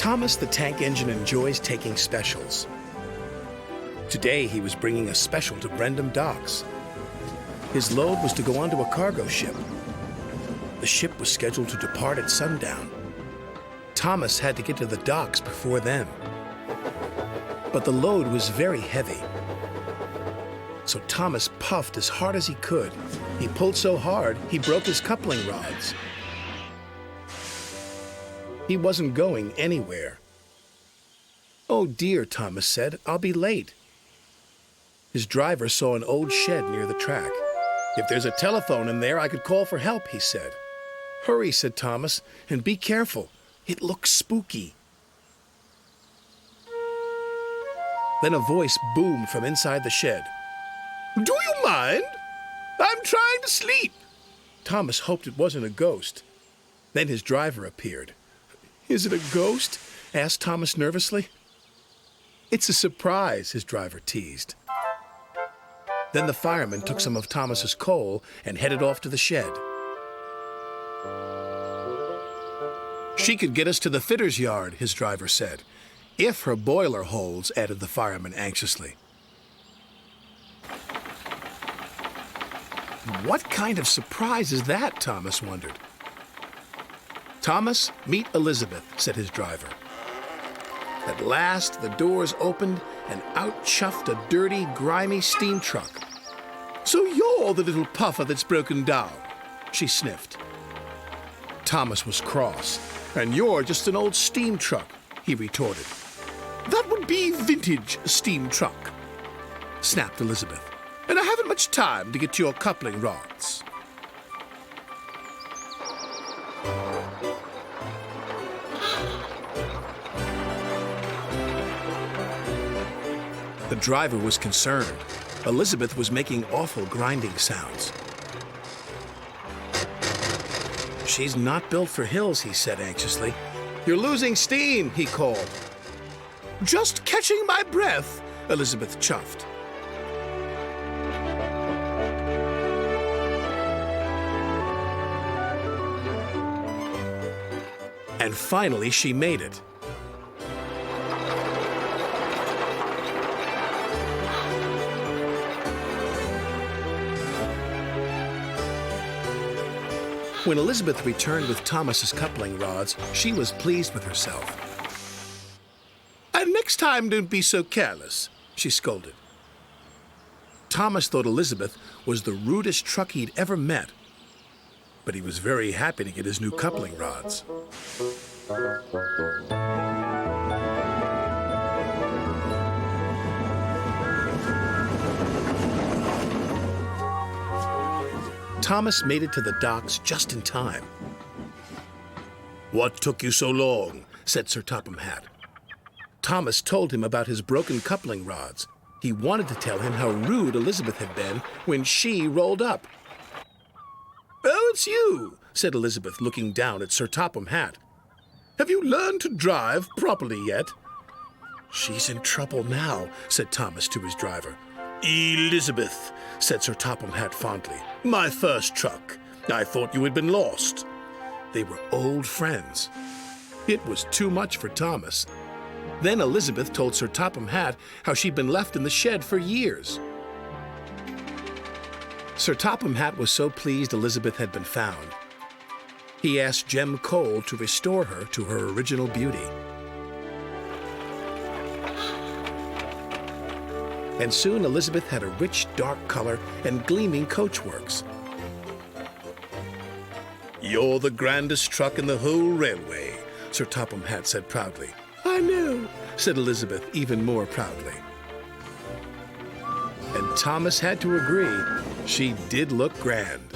Thomas the Tank Engine enjoys taking specials. Today he was bringing a special to Brendam Docks. His load was to go onto a cargo ship. The ship was scheduled to depart at sundown. Thomas had to get to the docks before then. But the load was very heavy. So Thomas puffed as hard as he could. He pulled so hard, he broke his coupling rods. He wasn't going anywhere. "Oh dear," Thomas said, "I'll be late." His driver saw an old shed near the track. "If there's a telephone in there, I could call for help," he said. "Hurry," said Thomas, "and be careful. It looks spooky." Then a voice boomed from inside the shed. "Do you mind? I'm trying to sleep." Thomas hoped it wasn't a ghost. Then his driver appeared. "Is it a ghost?" asked Thomas nervously. "It's a surprise," his driver teased. Then the fireman took some of Thomas's coal and headed off to the shed. "She could get us to the fitter's yard," his driver said. "If her boiler holds," added the fireman anxiously. What kind of surprise is that? Thomas wondered. "Thomas, meet Elizabeth," said his driver. At last, the doors opened, and out chuffed a dirty, grimy steam truck. "So you're the little puffer that's broken down," she sniffed. Thomas was cross. "And you're just an old steam truck," he retorted. "That would be vintage steam truck," snapped Elizabeth. "And I haven't much time to get to your coupling rods." The driver was concerned. Elizabeth was making awful grinding sounds. "She's not built for hills," he said anxiously. "You're losing steam," he called. "Just catching my breath," Elizabeth chuffed. And finally she made it. When Elizabeth returned with Thomas's coupling rods, she was pleased with herself. "And next time, don't be so careless," she scolded. Thomas thought Elizabeth was the rudest truck he'd ever met, but he was very happy to get his new coupling rods. Thomas made it to the docks just in time. "What took you so long?" said Sir Topham Hatt. Thomas told him about his broken coupling rods. He wanted to tell him how rude Elizabeth had been when she rolled up. "Oh, it's you," said Elizabeth, looking down at Sir Topham Hatt. "Have you learned to drive properly yet?" "She's in trouble now," said Thomas to his driver. "Elizabeth," said Sir Topham Hatt fondly. "My first truck. I thought you had been lost." They were old friends. It was too much for Thomas. Then Elizabeth told Sir Topham Hatt how she'd been left in the shed for years. Sir Topham Hatt was so pleased Elizabeth had been found. He asked Jem Cole to restore her to her original beauty. And soon Elizabeth had a rich, dark color and gleaming coachworks. "You're the grandest truck in the whole railway," Sir Topham Hatt said proudly. "I know," said Elizabeth even more proudly. And Thomas had to agree. She did look grand.